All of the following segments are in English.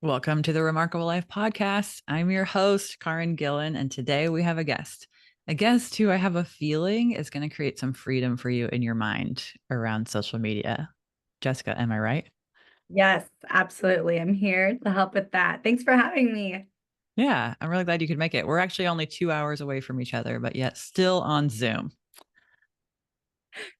Welcome to the Remarkable Life podcast. I'm your host, Caryn Gillen, and today we have a guest who I have a feeling is going to create some freedom for you in your mind around social media. Jyssica, am I right? Yes, absolutely. I'm here to help with that. Thanks for having me. Yeah, I'm really glad you could make it. We're actually only 2 hours away from each other, but yet still on Zoom.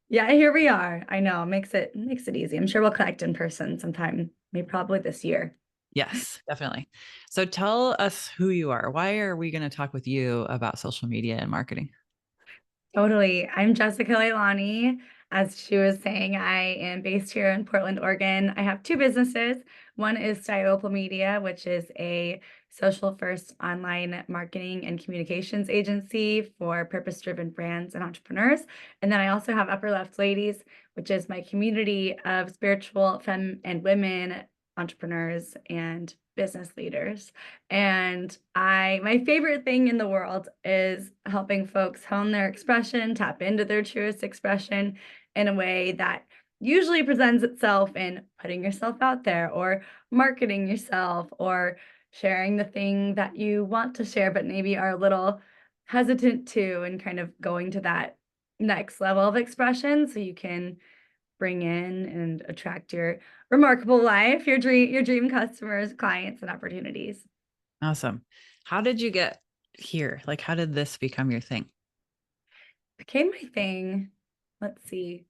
Yeah, here we are. I know, makes it easy. I'm sure we'll connect in person sometime, maybe probably this year. Yes, definitely. So tell us who you are. Why are we going to talk with you about social media and marketing? Totally. I'm Jyssica Leilani. As she was saying, I am based here in Portland, Oregon. I have two businesses. One is Style Media, which is a social first online marketing and communications agency for purpose-driven brands and entrepreneurs. And then I also have Upper Left Ladies, which is my community of spiritual femme and women entrepreneurs and business leaders. And my favorite thing in the world is helping folks hone their expression, tap into their truest expression in a way that usually presents itself in putting yourself out there or marketing yourself or sharing the thing that you want to share, but maybe are a little hesitant to, and kind of going to that next level of expression so you can bring in and attract your remarkable life, your dream customers, clients, and opportunities. Awesome. How did you get here? Like, how did this become your thing? Became my thing. Let's see.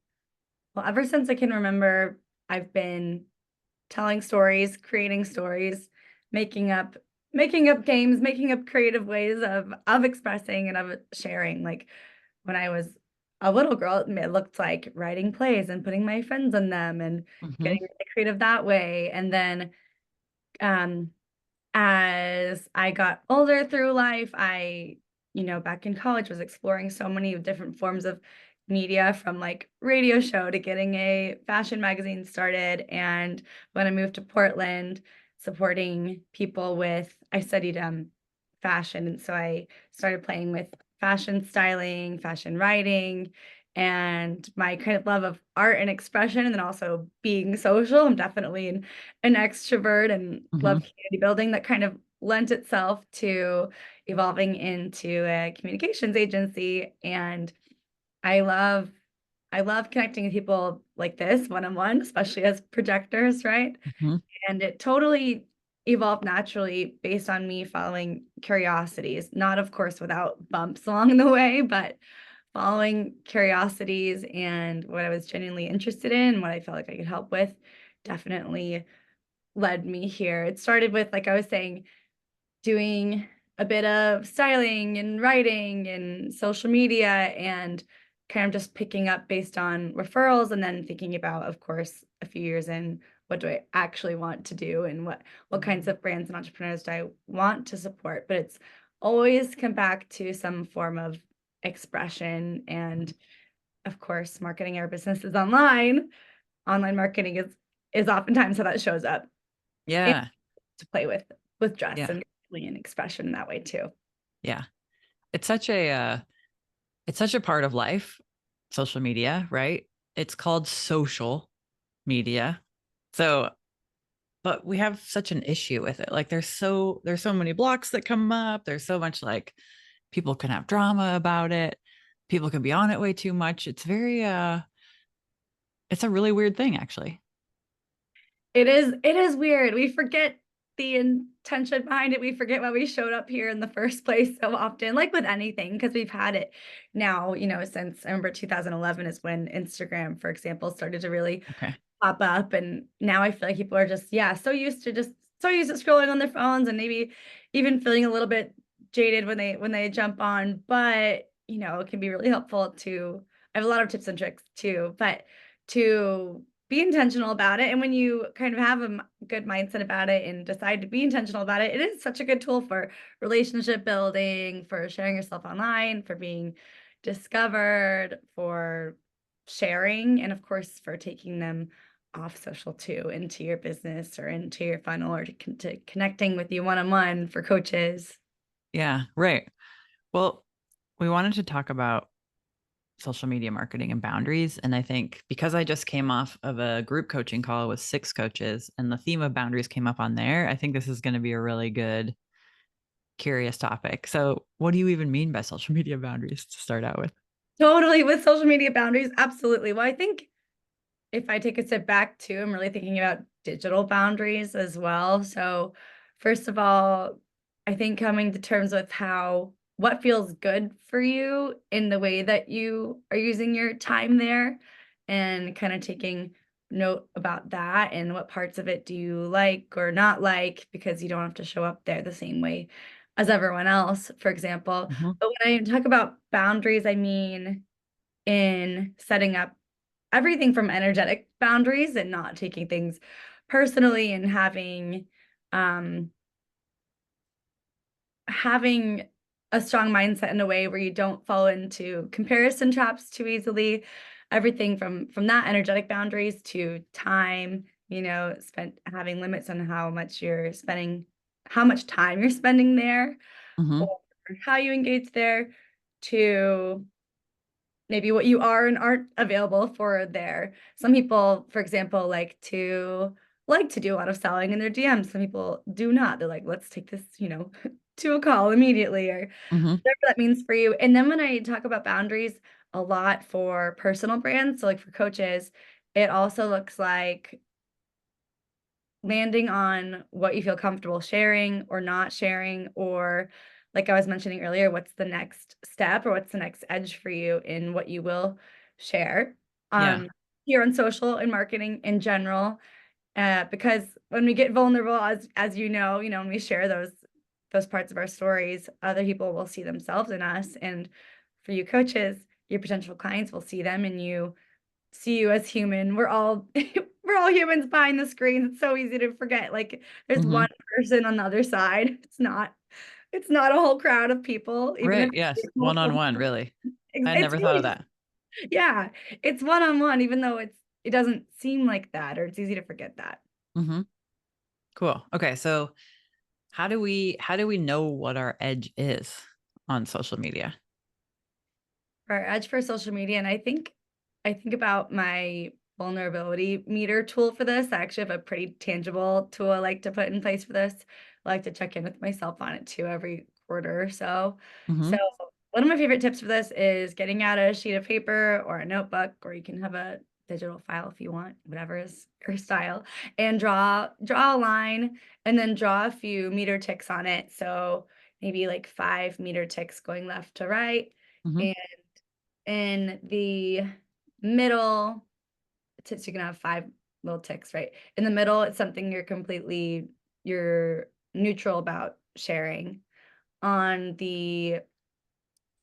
Well, ever since I can remember, I've been telling stories, creating stories, making up making up games, making up creative ways of expressing and of sharing. Like when I was a little girl, it looked like writing plays and putting my friends in them and Hmm. getting really creative that way. And then um as I got older through life, back in college was exploring so many different forms of media from like radio show to getting a fashion magazine started. And when I moved to Portland, supporting people I studied fashion. And so I started playing with fashion styling, fashion writing, and my kind of love of art and expression, and then also being social. I'm definitely an extrovert and love Hmm. community building that kind of lent itself to evolving into a communications agency. And I love I love connecting with people like this one-on-one, especially as projectors, right? Hmm. And it totally evolved naturally based on me following curiosities, not of course without bumps along the way, but following curiosities and what I was genuinely interested in, what I felt like I could help with, definitely led me here. It started with, like I was saying, doing a bit of styling and writing and social media and kind of just picking up based on referrals, and then thinking about, of course, a few years in, what do I actually want to do and what kinds of brands and entrepreneurs do I want to support. But it's always come back to some form of expression. And of course, marketing our businesses online marketing is oftentimes how that shows up, and Yeah. to play with dress Yeah. and expression in that way too. Yeah. It's such a part of life, social media, right? It's called social media. So, but we have such an issue with it. Like there's so many blocks that come up. There's so much like people can have drama about it. People can be on it way too much. It's a really weird thing actually. It is weird. We forget the intention behind it. We forget why we showed up here in the first place so often, like with anything, because we've had it now, since I remember 2011 is when Instagram, for example, started to really Okay. pop up. And now I feel like people are just, yeah, so used to scrolling on their phones, and maybe even feeling a little bit jaded when they jump on. But, it can be really helpful to I have a lot of tips and tricks too, but to be intentional about it. And when you kind of have a good mindset about it and decide to be intentional about it, it is such a good tool for relationship building, for sharing yourself online, for being discovered, for sharing, and of course, for taking them off social too into your business or into your funnel, or to connecting with you one-on-one for coaches. Yeah, right. Well, we wanted to talk about social media marketing and boundaries. And I think because I just came off of a group coaching call with 6 coaches and the theme of boundaries came up on there, I think this is going to be a really good, curious topic. So, what do you even mean by social media boundaries to start out with? Totally, with social media boundaries, absolutely. Well, I think if I take a step back too, I'm really thinking about digital boundaries as well. So, first of all, I think coming to terms with how what feels good for you in the way that you are using your time there, and kind of taking note about that and what parts of it do you like or not like, because you don't have to show up there the same way as everyone else, for example. Mm-hmm. But when I talk about boundaries, I mean in setting up everything from energetic boundaries and not taking things personally, and um having a strong mindset in a way where you don't fall into comparison traps too easily. Everything from that energetic boundaries to time, spent having limits on how much time you're spending there, Mm-hmm. or how you engage there, to maybe what you are and aren't available for there. Some people, for example, like to do a lot of selling in their DMs. Some people do not. They're like, let's take this, to a call immediately, or Mm-hmm. whatever that means for you. And then when I talk about boundaries a lot for personal brands, so like for coaches, it also looks like landing on what you feel comfortable sharing or not sharing, or like I was mentioning earlier, what's the next step or what's the next edge for you in what you will share, Yeah. um, here on social and marketing in general. Because when we get vulnerable, as when we share those parts of our stories, other people will see themselves in us, and for you coaches, your potential clients will see them and see you as human. We're all we're all humans behind the screens. It's so easy to forget. Like, there's Mm-hmm. one person on the other side. It's not a whole crowd of people, even if Right. Yes. it's One on multiple one, people. really. I had It's never thought of really that. yeah, it's one-on-one, even though it doesn't seem like that, or it's easy to forget that. Mm-hmm. Cool. Okay. So, how do we know what our edge is on social media? For our edge for social media, and I think about my vulnerability meter tool for this. I actually have a pretty tangible tool I like to put in place for this. I like to check in with myself on it too every quarter or so. Mm-hmm. So one of my favorite tips for this is getting out a sheet of paper or a notebook, or you can have a digital file if you want, whatever is your style, and draw a line, and then draw a few meter ticks on it. So maybe like 5 meter ticks going left to right, Mm-hmm. and in the middle, so you can have 5 little ticks, right? In the middle, it's something you're neutral about sharing. On the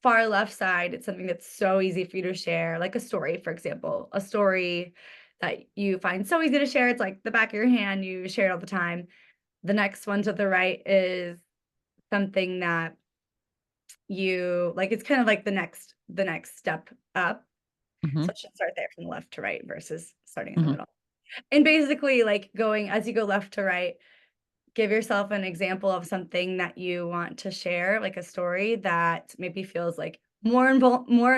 far left side, it's something that's so easy for you to share, like a story, for example, a story that you find so easy to share. It's like the back of your hand, you share it all the time. The next one to the right is something that you like, it's kind of like the next step up. Mm-hmm. So it should start there from the left to right versus starting in the Mm-hmm. middle. And basically, like, going as you go left to right, give yourself an example of something that you want to share, like a story that maybe feels like more and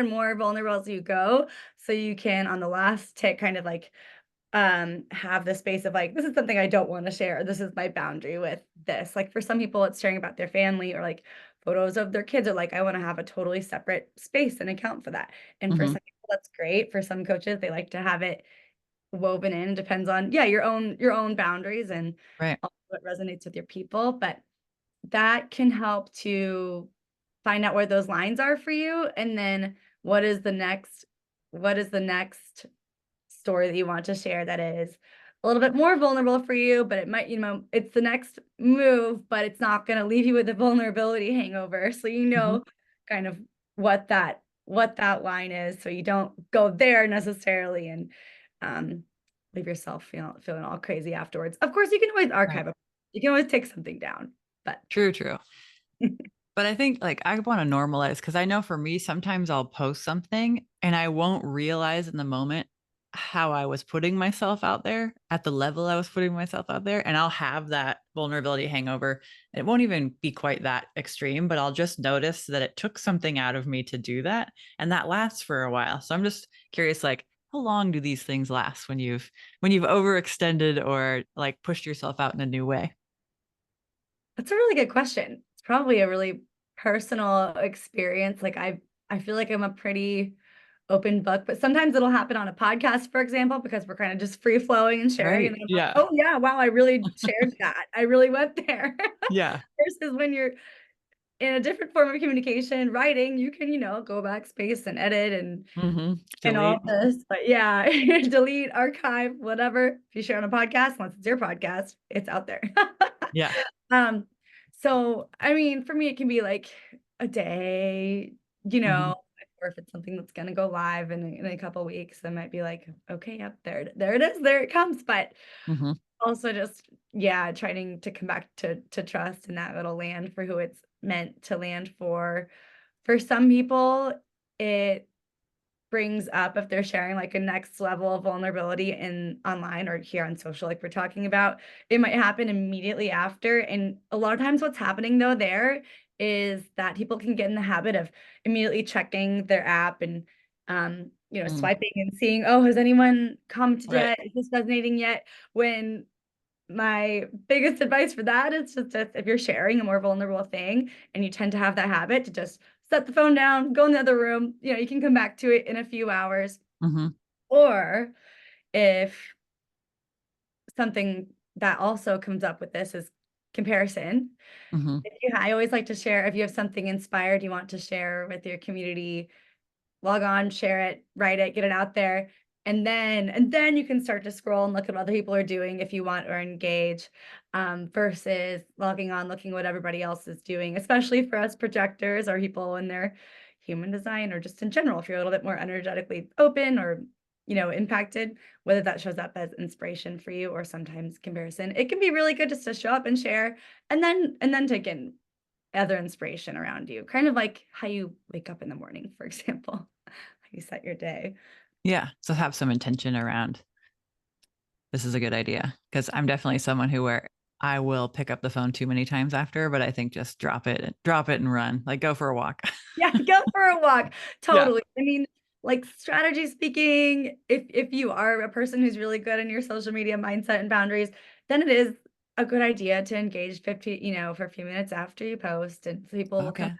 more vulnerable as you go. So you can, on the last tick, kind of like have the space of like, this is something I don't want to share. This is my boundary with this. Like, for some people, it's sharing about their family or like photos of their kids, or like, I want to have a totally separate space and account for that. And for Mm-hmm. some people, that's great. For some coaches, they like to have it woven in. Depends on, yeah, your own boundaries and Right. also what resonates with your people. But that can help to find out where those lines are for you, and then what is the next story that you want to share that is a little bit more vulnerable for you, but it might, it's the next move, but it's not going to leave you with a vulnerability hangover. So Mm-hmm. kind of what that line is, so you don't go there necessarily, and um leave yourself feeling all crazy afterwards. Of course, you can always Right. you can always take something down, but True. True. But I think like I want to normalize because I know for me, sometimes I'll post something and I won't realize in the moment. how I was putting myself out there at the level I was putting myself out there. And I'll have that vulnerability hangover. It won't even be quite that extreme, but I'll just notice that it took something out of me to do that. And that lasts for a while. So I'm just curious, like, how long do these things last when you've overextended or like pushed yourself out in a new way? That's a really good question. It's probably a really personal experience. Like I feel like I'm a pretty open book, but sometimes it'll happen on a podcast, for example, because we're kind of just free flowing and sharing. And Right. then I'm like, Yeah. oh yeah, wow, I really shared that. I really went there. Yeah. Versus when you're in a different form of communication, writing, you can, go backspace and edit and all Delete. this. But yeah, delete, archive, whatever. If you share on a podcast, once it's your podcast, it's out there. Yeah. Um, so I mean, for me, it can be like a day, you Hmm. know, or if it's something that's gonna go live in a couple weeks, I might be like, okay, yep, there it is, there it comes. But Hmm. also just, yeah, trying to come back to trust and that it'll land for who it's meant to land for. For some people, it brings up if they're sharing like a next level of vulnerability in online or here on social like we're talking about, it might happen immediately after. And a lot of times what's happening though there is that people can get in the habit of immediately checking their app and Mm. swiping and seeing, oh, has anyone commented Right. yet? Is this resonating yet? When my biggest advice for that is just if you're sharing a more vulnerable thing and you tend to have that habit to just set the phone down, go in the other room, you can come back to it in a few hours. Hmm. Or if something that also comes up with this is comparison. Hmm. I always like to share if you have something inspired you want to share with your community, log on, share it, write it, get it out there. And then you can start to scroll and look at what other people are doing if you want or engage, versus logging on, looking what everybody else is doing, especially for us projectors or people in their human design or just in general, if you're a little bit more energetically open or impacted, whether that shows up as inspiration for you or sometimes comparison. It can be really good just to show up and share and then take in other inspiration around you, kind of like how you wake up in the morning, for example, how you set your day. Yeah. So have some intention around this is a good idea because I'm definitely someone who where I will pick up the phone too many times after, but I think just drop it and run. Like go for a walk. Yeah, go for a walk. Yeah. Totally. I mean, like strategy speaking, if you are a person who's really good in your social media mindset and boundaries, then it is a good idea to engage 50, for a few minutes after you post and so people will come Okay. back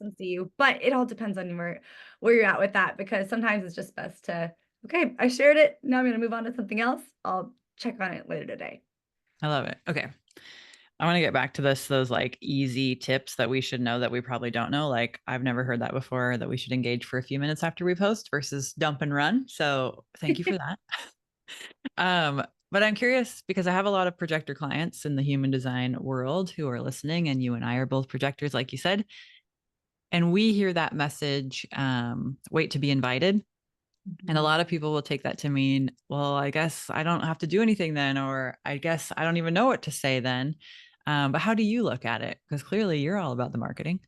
and see you. But it all depends on where you're at with that because sometimes it's just best to, okay, I shared it. Now I'm gonna move on to something else. I'll check on it later today. I love it. Okay. I want to get back to those like easy tips that we should know that we probably don't know. Like I've never heard that before that we should engage for a few minutes after we post versus dump and run. So thank you for that. But I'm curious because I have a lot of projector clients in the human design world who are listening, and you and I are both projectors, like you said. And we hear that message, wait to be invited. And a Mhm. lot of people will take that to mean, well, I guess I don't have to do anything then, or I guess I don't even know what to say then. But how do you look at it? Because clearly you're all about the marketing.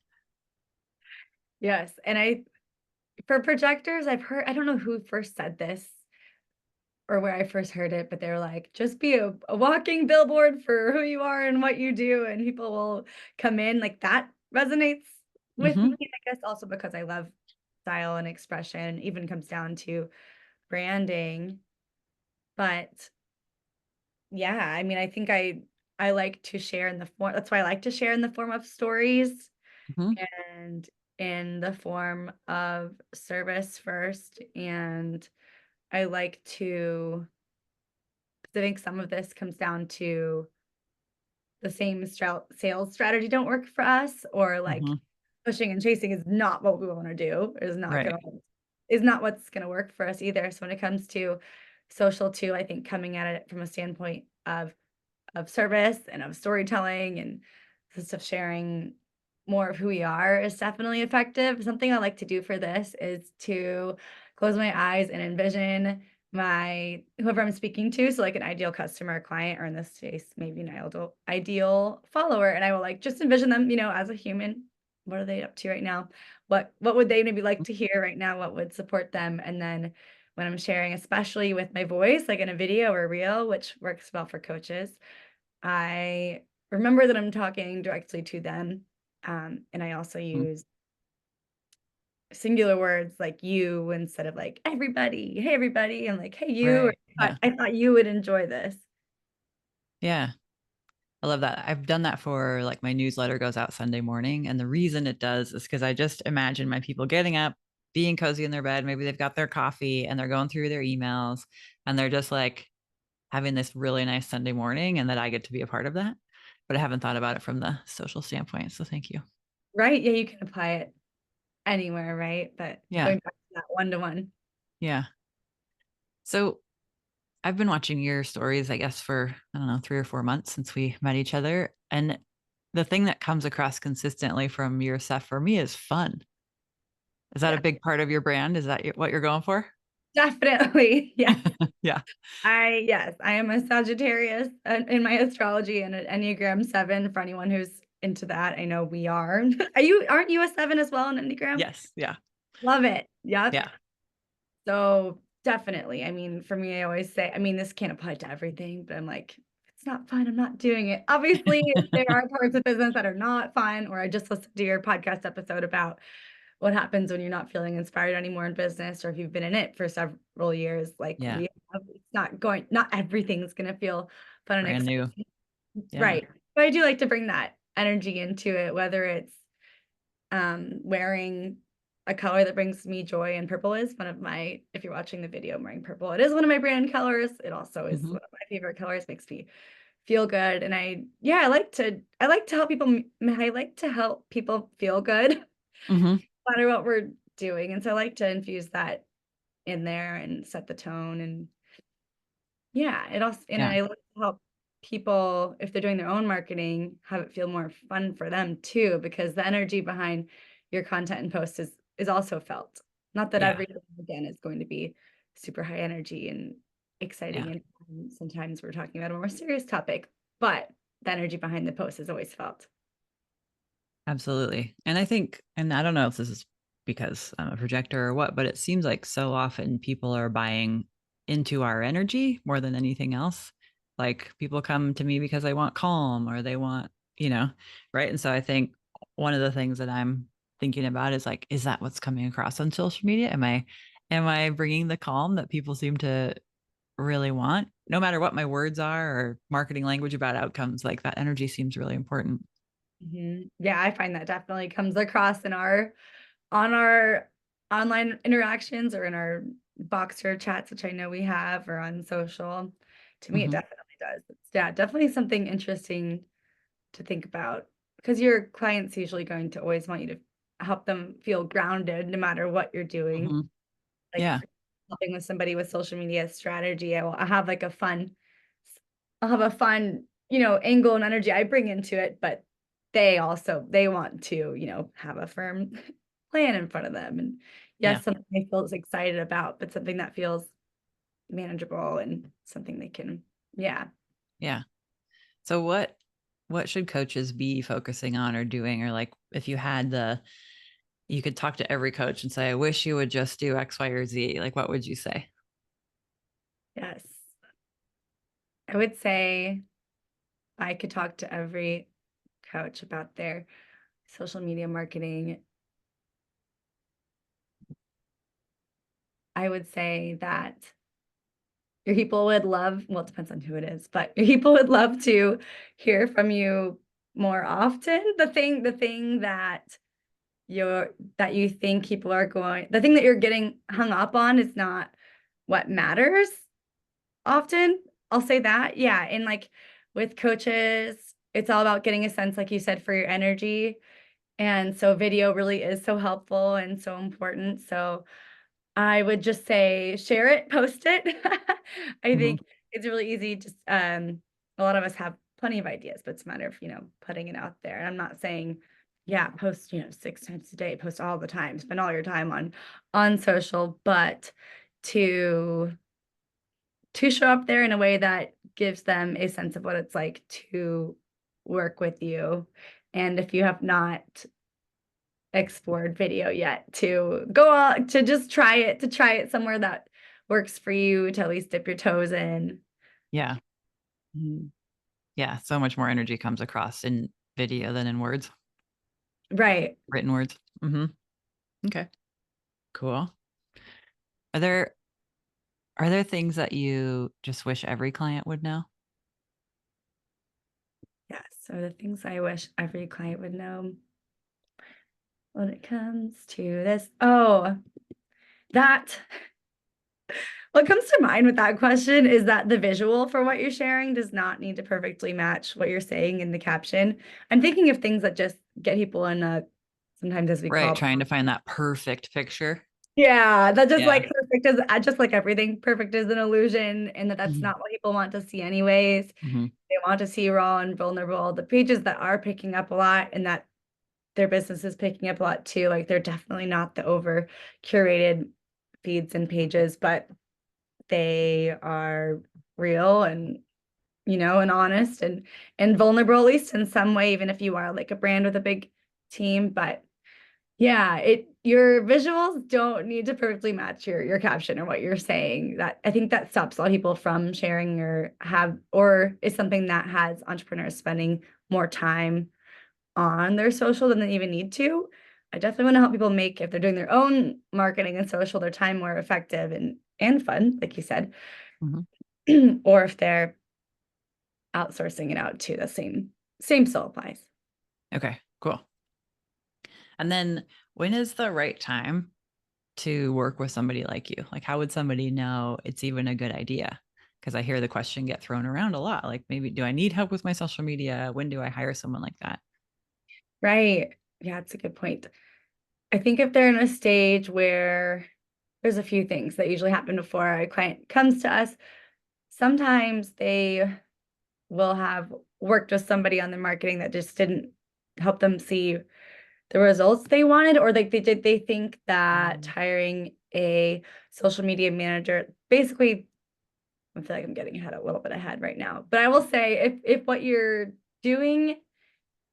Yes, and for projectors, I don't know who first said this or where I first heard it, but they're like, just be a walking billboard for who you are and what you do, and people will come in. Like that resonates with me, Hmm. I guess, also because I love style and expression, even comes down to branding. But yeah, I mean, I think I like to share in the form. That's why I like to share in the form of stories Hmm. and in the form of service first. And I like to, 'cause I think some of this comes down to the same sales strategy don't work for us, or like Hmm. pushing and chasing is not what we want to do, Right. is not what's gonna work for us either. So when it comes to social too, I think coming at it from a standpoint of service and of storytelling and just of sharing more of who we are is definitely effective. Something I like to do for this is to close my eyes and envision my whoever I'm speaking to, so like an ideal customer or client, or in this case, maybe an ideal follower. And I will like just envision them, as a human. What are they up to right now? What would they maybe like to hear right now? What would support them? And then when I'm sharing, especially with my voice, like in a video or reel, which works well for coaches. I remember that I'm talking directly to them. And I also Mm. use singular words like you instead of like everybody, hey everybody, and like hey you, or Right. Yeah. I thought you would enjoy this. Yeah. I love that. I've done that for like my newsletter goes out Sunday morning. And the reason it does is because I just imagine my people getting up, being cozy in their bed. Maybe they've got their coffee and they're going through their emails and they're just like having this really nice Sunday morning and that I get to be a part of that. But I haven't thought about it from the social standpoint. So thank you. Right? Yeah, you can apply it anywhere, right? But Yeah. going back to that one to one. Yeah. So I've been watching your stories, I guess, for, I don't know, 3 or 4 months since we met each other. And the thing that comes across consistently from your stuff for me is fun. Is that a Yeah, big part of your brand? Is that what you're going for? definitely. Yes. Yeah. Yes, I am a Sagittarius in my astrology and an Enneagram 7 for anyone who's into that. I know we are. Aren't you a 7 as well in Enneagram? Yes. Yeah. Love it. Yep. Yeah. So definitely. I mean, for me, I always say, I mean, this can't apply to everything, but I'm like, if it's not fun, I'm not doing it. Obviously, there are parts of business that are not fun, or I just listened to your podcast episode about what happens when you're not feeling inspired anymore in business, or if you've been in it for several years, like Yeah. we have, not everything's going to feel fun and Brand new. exciting. Yeah. Right. But I do like to bring that energy into it, whether it's wearing a color that brings me joy, and purple is one of my, if you're watching the video, I'm wearing purple. It is one of my brand colors. It also is Hmm. one of my favorite colors, makes me feel good. And yeah, I like to help people, I like to help people feel good, no Hmm. matter what we're doing. And so I like to infuse that in there and set the tone. And yeah, it also, and Yeah. I like to help people, if they're doing their own marketing, have it feel more fun for them too, because the energy behind your content and posts is also felt. Not that Yeah. everything again is going to be super high energy and Yeah. exciting, and sometimes we're talking about a more serious topic, but the energy behind the post is always felt. Absolutely. And I think, and I don't know if this is because I'm a projector or what, but it seems like so often people are buying into our energy more than anything else. Like people come to me because they want calm or they want, you know, right. And so I think one of the things that I'm thinking about is like, is that what's coming across on social media? Am I bringing the calm that people seem to really want? No matter what my words are or marketing language about outcomes, like that energy seems really important. Yeah, I find that definitely comes across in our online interactions, or in our Boxer chats, which I know we have, or on social. To me, it Hmm. definitely does. It's, yeah, definitely something interesting to think about, because your client's usually going to always want you to help them feel grounded no matter what you're doing. Hmm. Like if Yeah. you're helping with somebody with social media strategy, I have like I'll have a fun, angle and energy I bring into it, but they want to, have a firm plan in front of them. And Yeah. yes, something they feel excited about, but something that feels manageable and something they can, yeah. Yeah. So what should coaches be focusing on or doing? Or like if you had you could talk to every coach and say, I wish you would just do X, Y, or Z, like what would you say? Yes. I would say I could talk to every coach about their social media marketing. I would say that your people would love, well, it depends on who it is, but your people would love to hear from you more often. The thing you're that you think people are going, the thing that you're getting hung up on is not what matters often. I'll say that. Yeah. And like with coaches, it's all about getting a sense, like you said, for your energy. And so video really is so helpful and so important. So I would just say share it, post it. I Hmm. think it's really easy. Just a lot of us have plenty of ideas, but it's a matter of, putting it out there. And I'm not saying, yeah, post, 6 times a day, post all the time, spend all your time on social, but to show up there in a way that gives them a sense of what it's like to work with you. And if you have not explored video yet, to go out, to just try it, somewhere that works for you to at least dip your toes in. Yeah. Mhm. Yeah. So much more energy comes across in video than in words, Right. written words. Okay. Cool. Are there things that you just wish every client would know? Yes. So the things I wish every client would know when it comes to this. Oh, that what comes to mind with that question is that the visual for what you're sharing does not need to perfectly match what you're saying in the caption. I'm thinking of things that just get people in a sometimes as we Right. call Trying to find that perfect picture. yeah, that just Yeah. like perfect is just like everything, perfect is an illusion, and that's Mhm. not what people want to see anyways. Mhm. They want to see raw and vulnerable. The pages that are picking up a lot and that their business is picking up a lot too, like they're definitely not the over curated feeds and pages, but they are real and and honest and vulnerable at least in some way, even if you are like a brand with a big team. But yeah, your visuals don't need to perfectly match your caption or what you're saying. That I think that stops a lot of people from sharing or is something that has entrepreneurs spending more time on their social than they even need to. I definitely want to help people make, if they're doing their own marketing and social, their time more effective and fun, like you said. Mhm. Or if they're outsourcing it out to the same still applies. Okay. Cool. And then when is the right time to work with somebody like you? Like, how would somebody know it's even a good idea? Because I hear the question get thrown around a lot. Like, maybe do I need help with my social media? When do I hire someone like that? Right. Yeah, it's a good point. I think if they're in a stage where there's a few things that usually happen before a client comes to us. Sometimes they will have worked with somebody on the marketing that just didn't help them see the results they wanted, or like they think that hiring a social media manager basically I feel like I'm getting ahead a little bit ahead right now. But I will say if what you're doing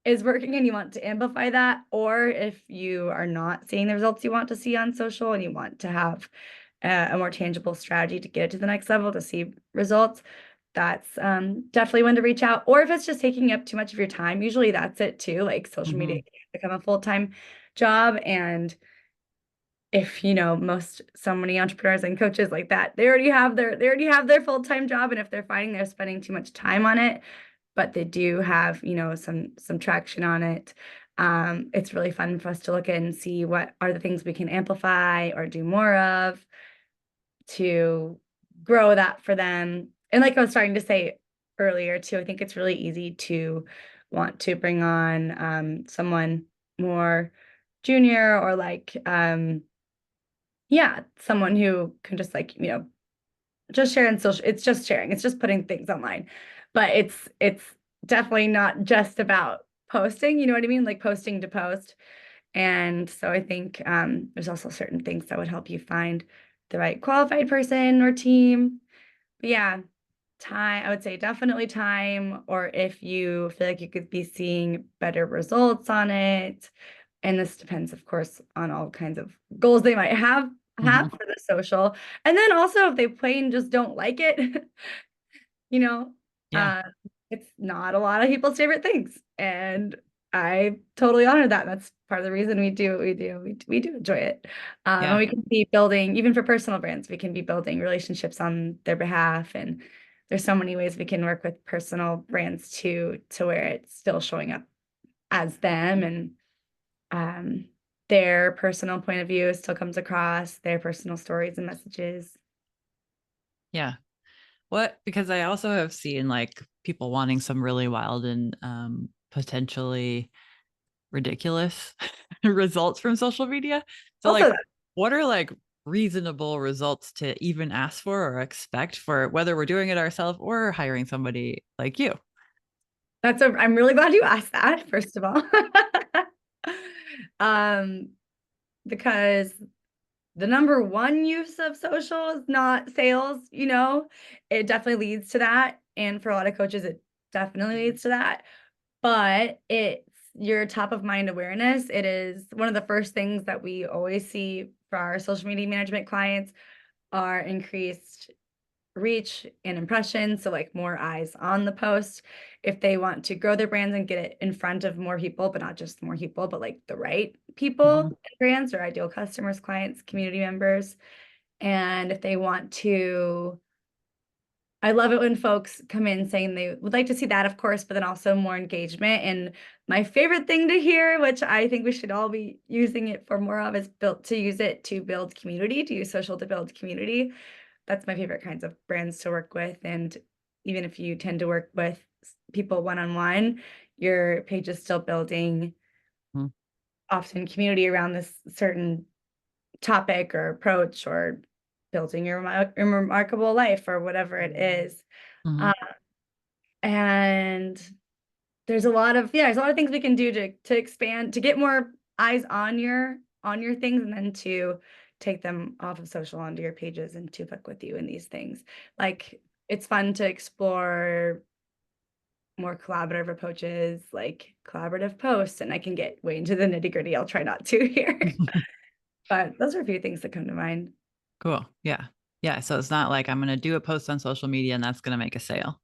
is working and you want to amplify that, or if you are not seeing the results you want to see on social and you want to have a more tangible strategy to get it to the next level to see results, that's definitely when to reach out. Or if it's just taking up too much of your time, usually that's it too. Like social media Mhm. can become a full-time job. And if most so many entrepreneurs and coaches like that, they already have their full-time job. And if they're finding they're spending too much time on it, but they do have, some traction on it. It's really fun for us to look at and see what are the things we can amplify or do more of to grow that for them. And like I was starting to say earlier too, I think it's really easy to want to bring on someone more junior or like yeah, someone who can just like, just share in social. It's just sharing. It's just putting things online. But it's definitely not just about posting, you know what I mean? Like posting to post. And so I think there's also certain things that would help you find the right qualified person or team. But yeah, time, I would say definitely time, or if you feel like you could be seeing better results on it. And this depends, of course, on all kinds of goals they might have Mhm. for the social. And then also if they plain just don't like it, you know, Yeah. uh, it's not a lot of people's favorite things. And I totally honor that. That's part of the reason we do what we do. We do enjoy it. And Yeah. we can be building, even for personal brands, we can be building relationships on their behalf. And there's so many ways we can work with personal brands too, to where it's still showing up as them and um, their personal point of view still comes across, their personal stories and messages. Yeah. What, because I also have seen like people wanting some really wild and potentially ridiculous results from social media. So like Also, what are like reasonable results to even ask for or expect for whether we're doing it ourselves or hiring somebody like you? I'm really glad you asked that, first of all. Um, because the number one use of social is not sales, it definitely leads to that. And for a lot of coaches, it definitely leads to that. But it's your top of mind awareness. It is one of the first things that we always see for our social media management clients. are increased reach and impressions, so like more eyes on the post. If they want to grow their brands and get it in front of more people, but not just more people, but like the right people Mhm. and brands or ideal customers, clients, community members. And if they want to, I love it when folks come in saying they would like to see that, of course, but then also more engagement. And my favorite thing to hear, which I think we should all be using it for more of, is built to use it to build community, to use social to build community. That's my favorite kinds of brands to work with. And even if you tend to work with people one-on-one, your page is still building Mhm. often community around this certain topic or approach, or building your remarkable life or whatever it is. Mhm. Uh, and there's a lot of things we can do to expand, to get more eyes on your things, and then to take them off of social onto your pages and to book with you in these things. Like, it's fun to explore more collaborative approaches, like collaborative posts, and I can get way into the nitty-gritty. I'll try not to here. But those are a few things that come to mind. Cool. Yeah. Yeah. So it's not like I'm going to do a post on social media and that's going to make a sale.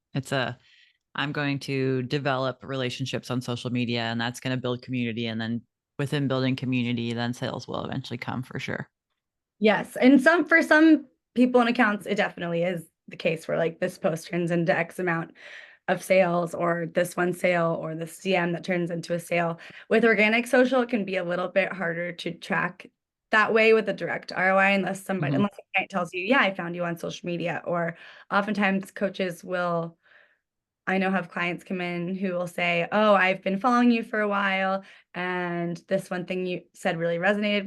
I'm going to develop relationships on social media and that's going to build community. And then within building community, then sales will eventually come for sure. Yes, and for some people and accounts, it definitely is the case where like this post turns into X amount of sales, or this one sale, or the CM that turns into a sale. With organic social, it can be a little bit harder to track that way with a direct ROI Mhm. unless a client tells you, yeah, I found you on social media. Or oftentimes coaches will, I know, have clients come in who will say, "Oh, I've been following you for a while, and this one thing you said really resonated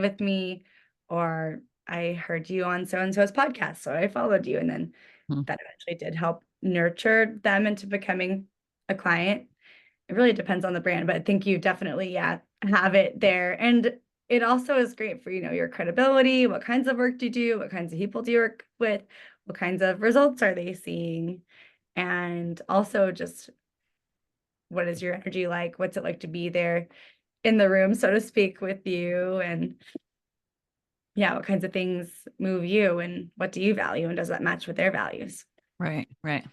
with me," or "I heard you on so and so's podcast, so I followed you." And then Mhm. that eventually did help nurture them into becoming a client. It really depends on the brand, but I think you definitely, yeah, have it there. And it also is great for, your credibility. What kinds of work do you do? What kinds of people do you work with? What kinds of results are they seeing? And also just, what is your energy like? What's it like to be there in the room, so to speak, with you? And yeah, what kinds of things move you, and what do you value? And does that match with their values? Right. Right.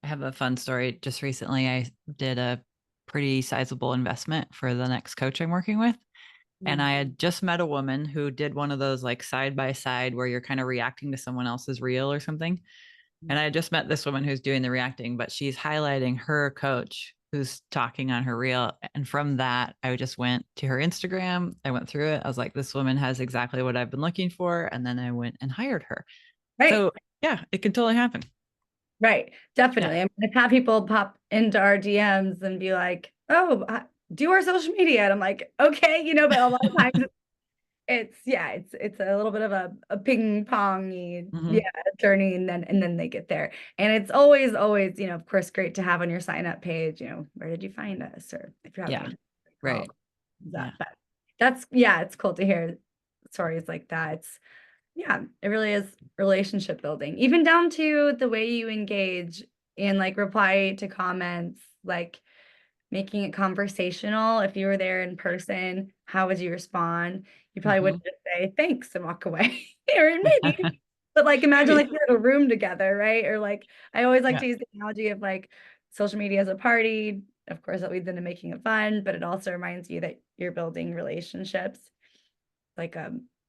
I have a fun story. Just recently, I did a pretty sizable investment for the next coach I'm working with. And Mm. I had just met a woman who did one of those like side by side where you're kind of reacting to someone else's reel or something. And I had just met this woman who's doing the reacting, but she's highlighting her coach who's talking on her reel. And from that, I just went to her Instagram. I went through it. I was like, this woman has exactly what I've been looking for. And then I went and hired her. Right. So yeah, it can totally happen. Right. Yeah. Definitely. I mean, I've had people pop into our DMs and be like, "Oh, do our social media." And I'm like, "Okay," but a lot of times it's a little bit of a ping pongy, Hmm. journey, and then they get there. And it's always, of course, great to have on your sign up page, where did you find us? Or if you're having Yeah. a call, Right. that. Yeah. But yeah, it's cool to hear stories like that. Yeah, it really is relationship building, even down to the way you engage and like reply to comments, like making it conversational. If you were there in person, how would you respond? You probably Hmm. wouldn't just say thanks and walk away, or maybe, but like imagine like Maybe. you're in a room together, right? Or like I always like Yeah. to use the analogy of like social media as a party. Of course, that leads into making it fun, but it also reminds you that you're building relationships, like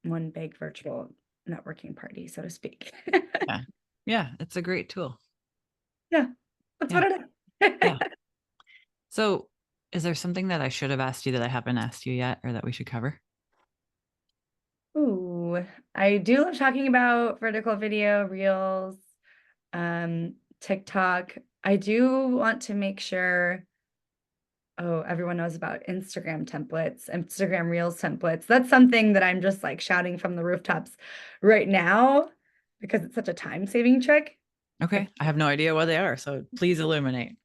one big virtual networking party, so to speak. Yeah. Yeah. It's a great tool. Yeah, that's Yeah. what it is. Yeah. So, is there something that I should have asked you that I haven't asked you yet or that we should cover? Ooh, I do love talking about vertical video, reels, TikTok. I do want to make sure, oh, everyone knows about Instagram templates, Instagram Reels templates. That's something that I'm just like shouting from the rooftops right now because it's such a time-saving trick. Okay. If I have no idea what they are. So, please illuminate.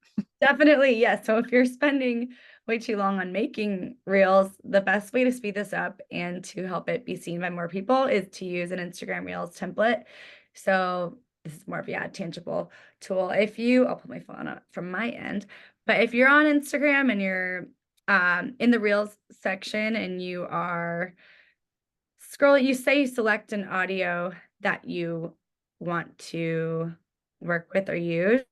Definitely, yes. So if you're spending way too long on making reels, the best way to speed this up and to help it be seen by more people is to use an Instagram Reels template. So this is more of a tangible tool. I'll put my phone up from my end, but if you're on Instagram and you're in the Reels section and you are scroll, you say you select an audio that you want to work with or use.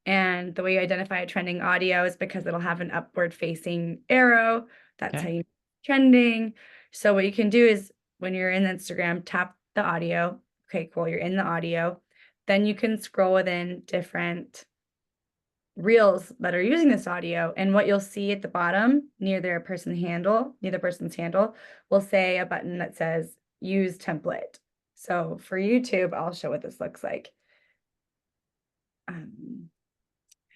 And the way you identify a trending audio is because it'll have an upward facing arrow. That's how Okay. you know it's trending. So what you can do is when you're in Instagram, tap the audio. Okay, cool. You're in the audio. Then you can scroll within different reels that are using this audio. And what you'll see at the bottom near the person's handle, will say a button that says use template. So for YouTube, I'll show what this looks like.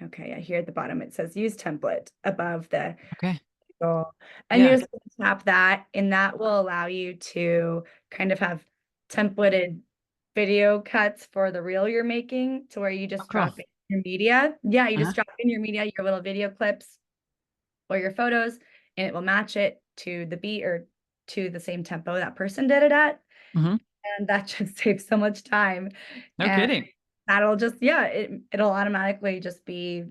Okay, yeah, here at the bottom, it says use template above the Okay. goal. And you Yeah. just tap that, and that will allow you to kind of have templated video cuts for the reel you're making to where you Oh, just cool. drop in your media. Yeah, you Uh-huh. just drop in your media, your little video clips or your photos, and it will match it to the beat or to the same tempo that person did it at. Hmm. And that just saves so much time. No And kidding. that'll just, yeah, it'll automatically just be,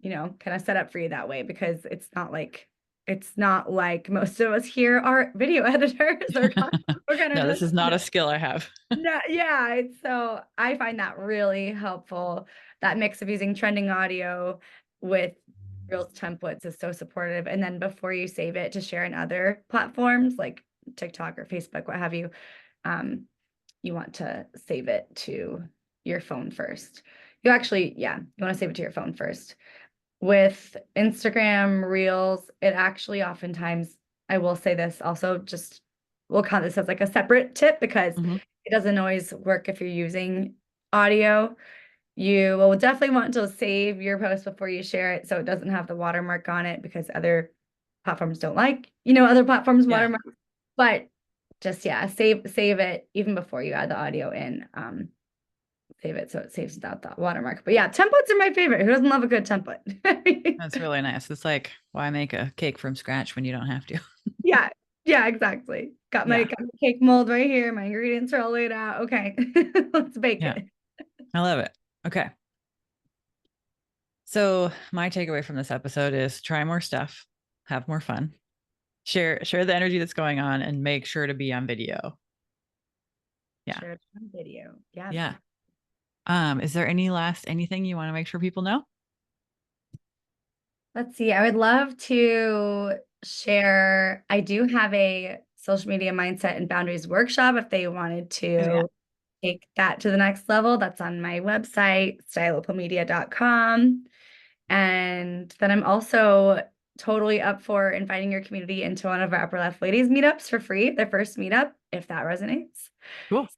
kind of set up for you that way because it's not like most of us here are video editors or we're kind of No, this just, is not a skill I have. no, yeah. So I find that really helpful. That mix of using trending audio with Reels templates is so supportive. And then before you save it to share in other platforms like TikTok or Facebook, what have you, um, you want to save it to your phone first. You want to save it to your phone first. With Instagram Reels, it actually oftentimes, I will say this also, just we'll count this as like a separate tip because Hmm. it doesn't always work if you're using audio. You will definitely want to save your post before you share it so it doesn't have the watermark on it because other platforms don't like, other platforms Yeah. watermark. But just yeah, save it even before you add the audio in. Save it so it saves without the watermark. But yeah, templates are my favorite. Who doesn't love a good template? That's really nice. It's like, why make a cake from scratch when you don't have to? Yeah, yeah, exactly. Got my, Yeah. got my cake mold right here. My ingredients are all laid out. Okay, let's bake Yeah. it. I love it. Okay. So my takeaway from this episode is try more stuff, have more fun, share the energy that's going on, and make sure to be on video. Yeah. Share it on video. Yes. Yeah. Is there anything you want to make sure people know? Let's see. I would love to share. I do have a social media mindset and boundaries workshop if they wanted Oh yeah. to take that to the next level. That's on my website, styleopalmedia.com. And then I'm also totally up for inviting your community into one of our Upper Left Ladies meetups for free, their first meetup, if that resonates. Cool.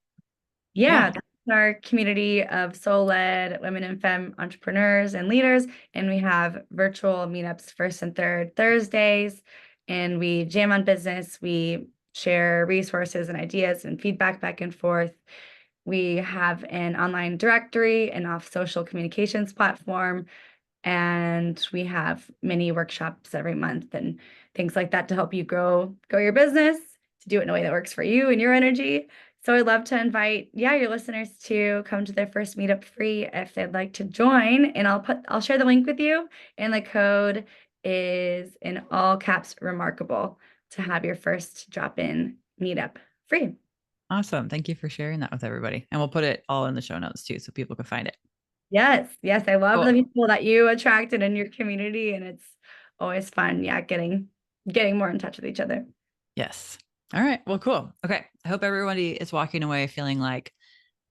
Yeah, Yeah. that's our community of soul-led women and femme entrepreneurs and leaders. And we have virtual meetups first and third Thursdays. And we jam on business. We share resources and ideas and feedback back and forth. We have an online directory and off social communications platform. And we have mini workshops every month and things like that to help you grow your business, to do it in a way that works for you and your energy. So I'd love to invite, yeah, your listeners to come to their first meetup free if they'd like to join. And I'll share the link with you. And the code is in all caps remarkable to have your first drop-in meetup free. Awesome. Thank you for sharing that with everybody. And we'll put it all in the show notes too, so people can find it. Yes, yes, I love the Cool. people that you attracted in your community, and it's always fun, yeah, getting more in touch with each other. Yes. All right. Well, cool. Okay. I hope everybody is walking away feeling like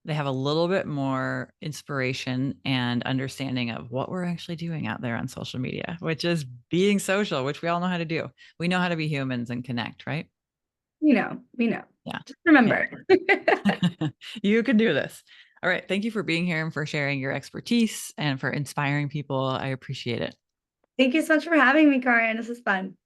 they have a little bit more inspiration and understanding of what we're actually doing out there on social media, which is being social, which we all know how to do. We know how to be humans and connect, right? We know. Yeah. Just Yeah. remember. You can do this. All right. Thank you for being here and for sharing your expertise and for inspiring people. I appreciate it. Thank you so much for having me, Caryn. This is fun.